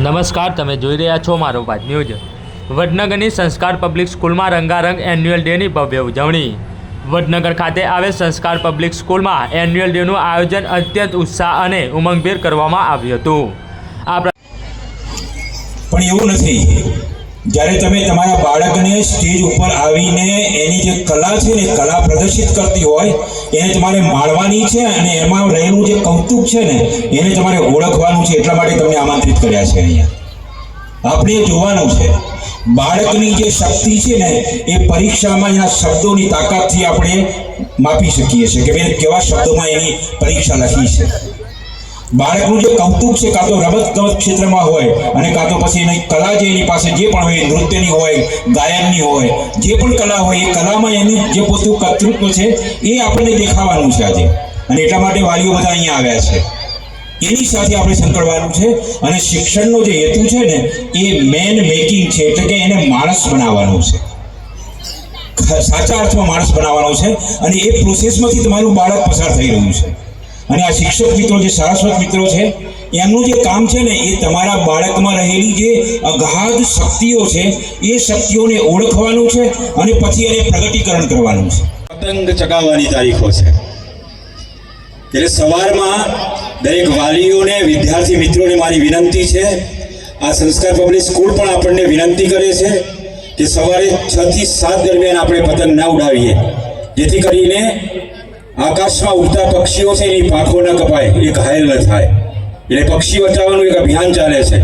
નમસ્કાર, તમે જોઈ રહ્યા છો મારો વાત ન્યૂઝ। વડનગરની સંસ્કાર પબ્લિક સ્કૂલમાં રંગારંગ એન્યુઅલ ડેની ભવ્ય ઉજવણી। વડનગર ખાતે આવેલ સંસ્કાર પબ્લિક સ્કૂલમાં એન્યુઅલ ડેનું આયોજન અત્યંત ઉત્સાહ અને ઉમંગભેર કરવામાં આવ્યું હતું। પણ એવું નથી, જ્યારે તમે તમારા બાળકને સ્ટેજ ઉપર આવીને એની જે કલા છે ને કલા પ્રદર્શિત કરતી હોય એને તમારે માણવાની છે અને એમાં રહેલું જે કૌતુક છે ને એને તમારે ઓળખવાનું છે। એટલા માટે તમને આમંત્રિત કર્યા છે। અહીંયા આપણે જોવાનું છે બાળકની જે શક્તિ છે ને એ પરીક્ષામાં એના શબ્દોની તાકાતથી આપણે માપી શકીએ છીએ કે ભાઈ કેવા શબ્દોમાં એની પરીક્ષા લખી છે। બાળકનું જે કૌતુક છે કાં તો રમતગમત ક્ષેત્રમાં હોય અને કાં તો પછી એની કલા જે એની પાસે જે પણ હોય, નૃત્યની હોય, ગાયનની હોય, જે પણ કલા હોય એ કલામાં એનું જે પોતું કર્તૃત્વ છે એ આપણને દેખાવાનું છે આજે। અને એટલા માટે વાલીઓ બધા અહીંયા આવ્યા છે। એની સાથે આપણે સંકળવાનું છે અને શિક્ષણનો જે હેતુ છે ને એ મેન મેકિંગ છે, એટલે કે એને માણસ બનાવવાનું છે, સાચા અર્થમાં માણસ બનાવવાનો છે। અને એ પ્રોસેસમાંથી તમારું બાળક પસાર થઈ રહ્યું છે। અને આ શિક્ષક મિત્રો જે સારસ્વત મિત્રો છે એમનું જે કામ છે ને એ તમારા બાળકમાં રહેલી જે અગાધ શક્તિઓ છે એ શક્તિઓને ઓળખવાનું છે અને પછી એને પ્રગટીકરણ કરવાનું છે। પતંગ ચગાવવાની તારીખો છે એટલે સવારમાં દરેક વાલીઓને, વિદ્યાર્થી મિત્રોને મારી વિનંતી છે, આ સંસ્કાર પબ્લિક સ્કૂલ પણ આપણને વિનંતી કરે છે કે સવારે 6 થી 7 દરમિયાન આપણે પતંગ ના ઉડાવીએ, જેથી કરીને આકાશમાં ઉડતા પક્ષીઓ છે એની પાંખો ન કપાય, એ ઘાયલ ન થાય। એટલે પક્ષી બચાવવાનું એક અભિયાન ચાલે છે।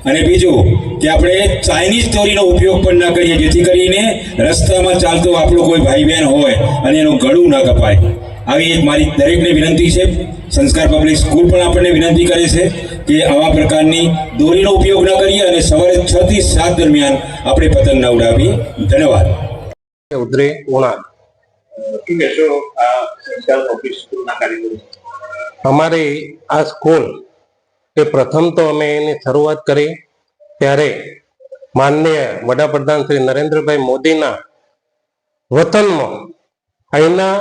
અને બીજું કે આપણે ચાઇનીઝ દોરીનો ઉપયોગ પણ ના કરીએ, જેથી કરીને રસ્તામાં ચાલતો આપણો કોઈ ભાઈ બહેન હોય અને એનું ગળું ન કપાય। આવી એક મારી દરેકને વિનંતી છે। સંસ્કાર પબ્લિક સ્કૂલ પણ આપણને વિનંતી કરે છે કે આવા પ્રકારની દોરીનો ઉપયોગ ન કરીએ અને સવારે 6 થી 7 દરમિયાન આપણે પતંગ ન ઉડાવીએ। ધન્યવાદ। ઉદરે ઉણા અમારી આ સ્કૂલ એ પ્રથમ તો અમે એની શરૂઆત કરી ત્યારે માનનીય વડાપ્રધાન શ્રી નરેન્દ્રભાઈ મોદીના વતનમાં અહીંના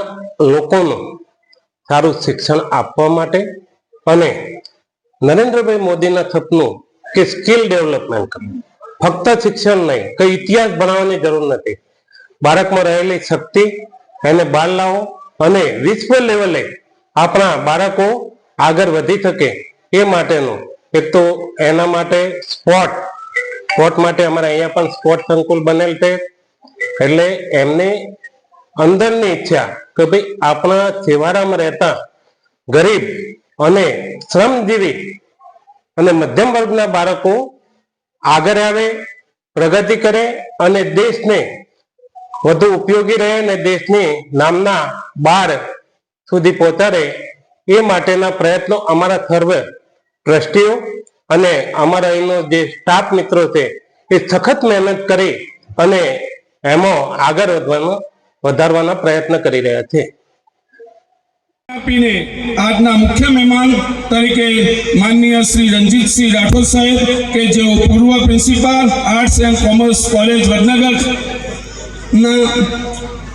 લોકોનું સારું શિક્ષણ આપવા માટે અને નરેન્દ્રભાઈ મોદીના સપનું કે સ્કિલ ડેવલપમેન્ટ કરવું, ફક્ત શિક્ષણ નહીં, કઈ ઇતિહાસ ભણાવવાની જરૂર નથી, બાળકમાં રહેલી શક્તિ એને બહાર લાવો અને વિશ્વ લેવલે આપણા બાળકો આગળ વધી શકે એ માટેનું એક તો એના માટે સ્પોર્ટ માટે અમારે અહીંયા પણ સ્પોર્ટ સંકુલ બનેલ છે। એટલે એમની અંદરની ઈચ્છા કે ભાઈ આપણા છેવાડામાં રહેતા ગરીબ અને શ્રમજીવી અને મધ્યમ વર્ગના બાળકો આગળ આવે, પ્રગતિ કરે અને દેશને વધુ ઉપયોગી રહે અને દેશની નામના બહાર સુધી પહોંચાડે એ માટેના પ્રયત્નો અમારા સર્વ ટ્રસ્ટીઓ અને અમારા અહીંનો જે સ્ટાફ મિત્રો છે એ સખત મહેનત કરી અને એમાં આગળ વધારવાના પ્રયત્ન કરી રહ્યા છે। આપીને આજના મુખ્ય મહેમાન તરીકે માનનીય શ્રી રણજીતસિંહ રાઠોડ સાહેબ કે જેઓ પૂર્વ principal arts and commerce college Vadnagar ના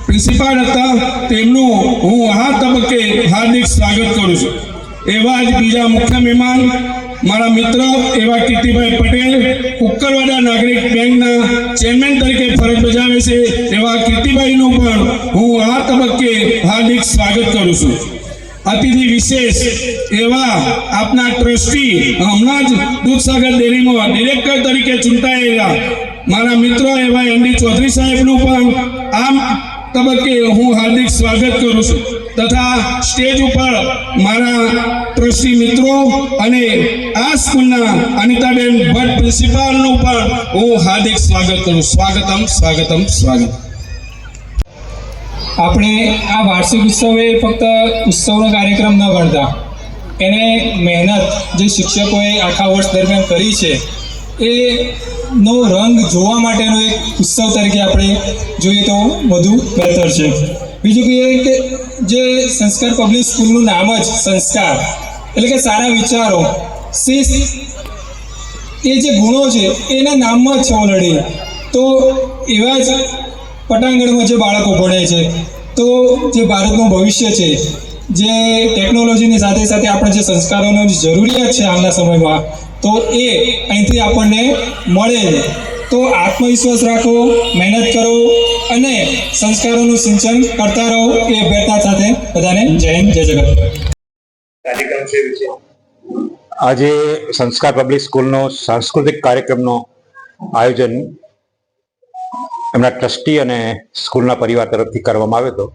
પ્રિન્સિપાલ હતા, તેમનું હું આ તબક્કે હાર્દિક સ્વાગત કરું છું। એવા જ બીજા મુખ્ય મહેમાન મારા મિત્ર એવા કીર્તિભાઈ પટેલ, કુકરવાડા નાગરિક બેંકના ચેરમેન તરીકે ફરજ બજાવે છે, એવા કીર્તિભાઈનું પણ હું આ તબક્કે હાર્દિક સ્વાગત કરું છું। અતિથિ વિશેષ એવા આપના ટ્રસ્ટી, હમણાં જ દૂધસાગર ડેરીમાં ડિરેક્ટર તરીકે ચૂંટાયેલા મારા મિત્રો એવા એનડી ચૌધરી સાહેબનું પણ આ તબક્કે હું હાર્દિક સ્વાગત કરું છું, તથા સ્ટેજ ઉપર મારા ટ્રસ્ટી મિત્રો અને આ સ્કૂલના અનિતાબેન ભટ્ટ પ્રિન્સિપાલનું પણ હું હાર્દિક સ્વાગત કરું। સ્વાગતમ સ્વાગતમ સ્વાગત। આપણે આ વાર્ષિક ઉત્સવ એ ફક્ત ઉત્સવનો કાર્યક્રમ ન ગણતા, એને મહેનત જે શિક્ષકોએ આખા વર્ષ દરમિયાન કરી છે એનો રંગ જોવા માટેનો એક ઉત્સવ તરીકે આપણે જોઈએ તો વધુ બહેતર છે। બીજું કહીએ કે જે સંસ્કાર પબ્લિક સ્કૂલનું નામ જ સંસ્કાર એટલે કે સારા વિચારો, શિસ્ત, એ જે ગુણો છે એના નામમાં જ છે ઓલરેડી। તો એવા જ પટાંગણમાં જે બાળકો ભણે છે તો જે ભારતનું ભવિષ્ય છે, જે ટેકનોલોજીની સાથે સાથે આપણે જે સંસ્કારોની જરૂરિયાત છે હાલના સમયમાં તો એ અહીંથી આપણને મળે જ. તો આત્મવિશ્વાસ રાખો, મહેનત કરો અને સંસ્કારોનું સિંચન કરતા રહો એ અભ્યર્થના સાથે બધાને જય હિન્દ, જય જગત. આજે સંસ્કાર પબ્લિક સ્કૂલનો સાંસ્કૃતિક કાર્યક્રમનો આયોજન એમના ટ્રસ્ટી અને સ્કૂલના પરિવાર તરફથી કરવામાં આવ્યો હતો.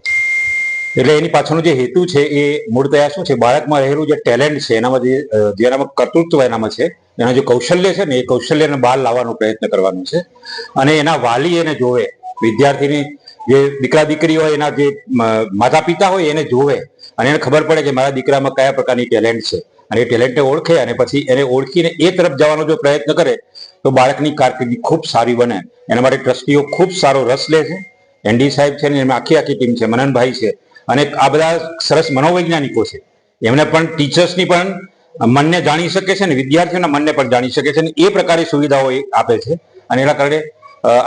એટલે એની પાછળનો જે હેતુ છે એ મૂળતયા શું છે, બાળકમાં રહેલું જે ટેલેન્ટ છે એનામાં જેનામાં કર્તૃત્વ એનામાં છે, એના જે કૌશલ્ય છે ને એ કૌશલ્યને બહાર લાવવાનો પ્રયત્ન કરવાનો છે. અને એના વાલી એને જોવે, વિદ્યાર્થીની જે દીકરા દીકરી હોય એના જે માતા પિતા હોય એને જોવે અને એને ખબર પડે કે મારા દીકરામાં કયા પ્રકારની ટેલેન્ટ છે અને એ ટેલેન્ટને ઓળખે અને પછી એને ઓળખીને એ તરફ જવાનો જો પ્રયત્ન કરે તો બાળકની કારકિર્દી ખૂબ સારી બને. એના માટે ટ્રસ્ટીઓ ખૂબ સારો રસ લે છે. એનડી સાહેબ છે ને એમાં આખી ટીમ છે, મનનભાઈ છે અને આ બધા સરસ મનોવૈજ્ઞાનિકો છે. એમને પણ ટીચર્સની પણ મનને જાણી શકે છે ને વિદ્યાર્થીઓના મનને પણ જાણી શકે છે અને એ પ્રકારની સુવિધાઓ એ આપે છે. અને એના કારણે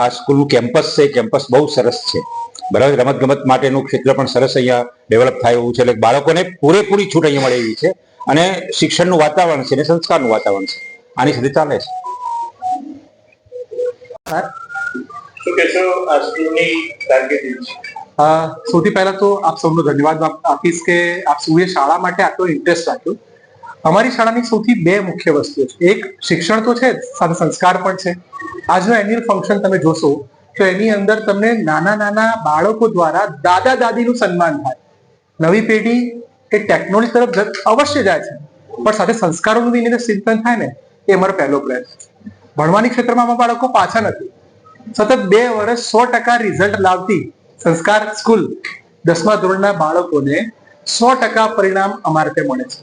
આ સ્કૂલનું કેમ્પસ છે, કેમ્પસ બહુ સરસ છે. બરાબર, રમત ગમત માટેનું ક્ષેત્ર પણ સરસ અહીંયા ડેવલપ થાય એવું છે. એટલે બાળકોને પૂરેપૂરી છૂટ અહીંયા મળે એવી છે અને શિક્ષણનું વાતાવરણ છે અને સંસ્કારનું વાતાવરણ છે. આની સાથે ચાલે છે. સૌથી પહેલા તો આપ સૌનો ધન્યવાદ આપીશ કે આપ સૌએ શાળા માટે આટલો ઇન્ટરેસ્ટ રાખ્યો. અમારી શાળાની સૌથી બે મુખ્ય વસ્તુઓ છે. એક શિક્ષણ તો છે જ, સાથે સંસ્કાર પણ છે. આજનો એન્યુઅલ ફંક્શન તમે જોશો તો એની અંદર તમને નાના નાના બાળકો દ્વારા દાદા દાદીનું સન્માન થાય. નવી પેઢી એ ટેકનોલોજી તરફ અવશ્ય જાય છે પણ સાથે સંસ્કારોનું બી સિંચન થાય ને એ અમારો પહેલો પ્રયત્ન છે. ભણવાની ક્ષેત્રમાં અમારા બાળકો પાછા નથી. સતત 2 વર્ષ 100% રિઝલ્ટ લાવતી સંસ્કાર સ્કૂલ 10મા ધોરણના બાળકોને 100% પરિણામ અમારે ત્યાં મળે છે.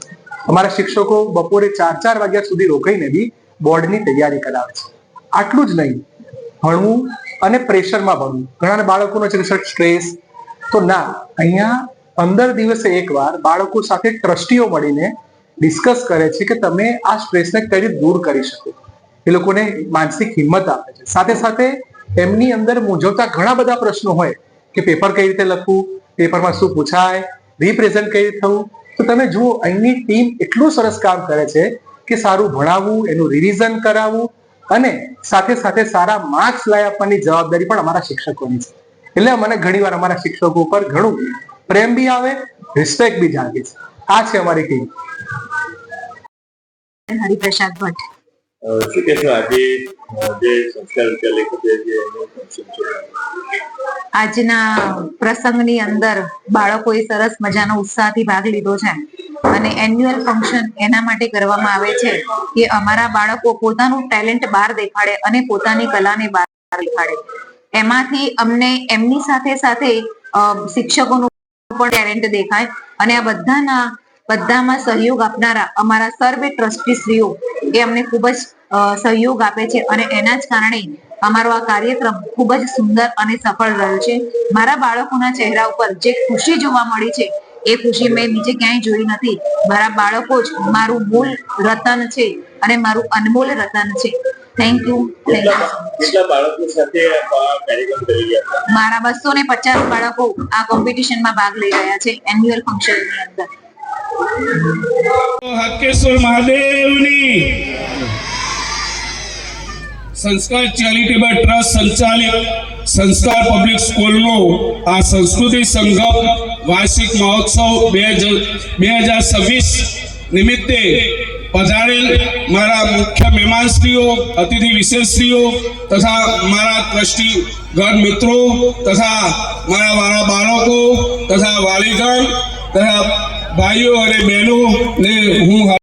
અમારા શિક્ષકો બપોરે 4 વાગ્યા સુધી રોકાઈને બી બોર્ડની તૈયારી કરાવે છે. આટલું જ નહીં, ભણવું અને પ્રેશરમાં ભણવું. ઘણા બાળકોનો છે સ્ટ્રેસ, તો ના, અહીંયા 15 દિવસે એકવાર બાળકો સાથે ટ્રસ્ટીઓ મળીને ડિસ્કસ કરે છે કે તમે આ સ્ટ્રેસને કઈ રીતે દૂર કરી શકો. એ લોકોને માનસિક હિંમત આપે છે. સાથે સાથે એમની અંદર મૂંઝવતા ઘણા બધા પ્રશ્નો હોય કે પેપર કઈ રીતે લખવું, પેપરમાં શું પૂછાય, રિપ્રેઝન્ટ કઈ રીતે થવું. તો તમે જુઓ અહીંની ટીમ એટલું સરસ કામ કરે છે કે સારું ભણાવવું, એનું રિવિઝન કરાવવું અને સાથે સાથે સારા માર્ક્સ લાવી આપવાની જવાબદારી પણ અમારા શિક્ષકોની છે. એટલે મને ઘણીવાર અમારા શિક્ષકો ઉપર ઘણું પ્રેમ બી આવે, રિસ્પેક્ટ બી જાગે છે. આ છે અમારી ટીમ. હરિપ્રસાદ ભટ્ટ. શું કહેશો આજે જે સંસ્કાર વિદ્યાલય ખાતે જે ફંક્શન છે, આજના પ્રસંગની અંદર બાળકોએ સરસ મજાનો ઉત્સાહથી ભાગ લીધો છે અને એન્યુઅલ ફંક્શન એના માટે કરવામાં આવે છે કે અમારા બાળકો પોતાનું ટેલેન્ટ બહાર દેખાડે અને પોતાની કલાને બહાર દેખાડે. એમાંથી અમને એમની સાથે સાથે શિક્ષકોનું પણ ટેલેન્ટ દેખાય અને આ બધામાં સહયોગ આપનારા અમારા સર્વે ટ્રસ્ટીશ્રીઓ એ અમને ખૂબ જ સહયોગ આપે છે અને એના જ કારણે અમારો આ કાર્યક્રમ ખૂબ જ સુંદર અને સફળ રહ્યો છે. મારા બાળકોના ચહેરા ઉપર જે ખુશી જોવા મળી છે એ ખુશી મેં બીજે ક્યાંય જોઈ નથી. મારા બાળકો જ મારું મૂળ રતન છે અને મારું અનમોલ રતન છે. Thank you. કેટલા બાળકો સાથે કાર્યક્રમ કરી રહ્યા હતા? મારા 250 બાળકો આ કોમ્પિટિશનમાં ભાગ લઈ રહ્યા છે એન્યુઅલ ફંક્શનની અંદર. હકેશ્વર મહાદેવની સંસ્કાર ચેરિટેબલ ટ્રસ્ટ સંચાલિત સંસ્કાર પબ્લિક સ્કૂલનો આ સંસ્કૃતિ સંગમ વાર્ષિક મહોત્સવ 2026 નિમિત્તે પધારેલ મારા મુખ્ય મહેમાનશ્રીઓ, અતિથિ વિશેષશ્રીઓ તથા મારા ટ્રસ્ટી ગણ મિત્રો તથા મારા બાળકો તથા વાલીગણ તથા ભાઈઓ અને બહેનો ને હું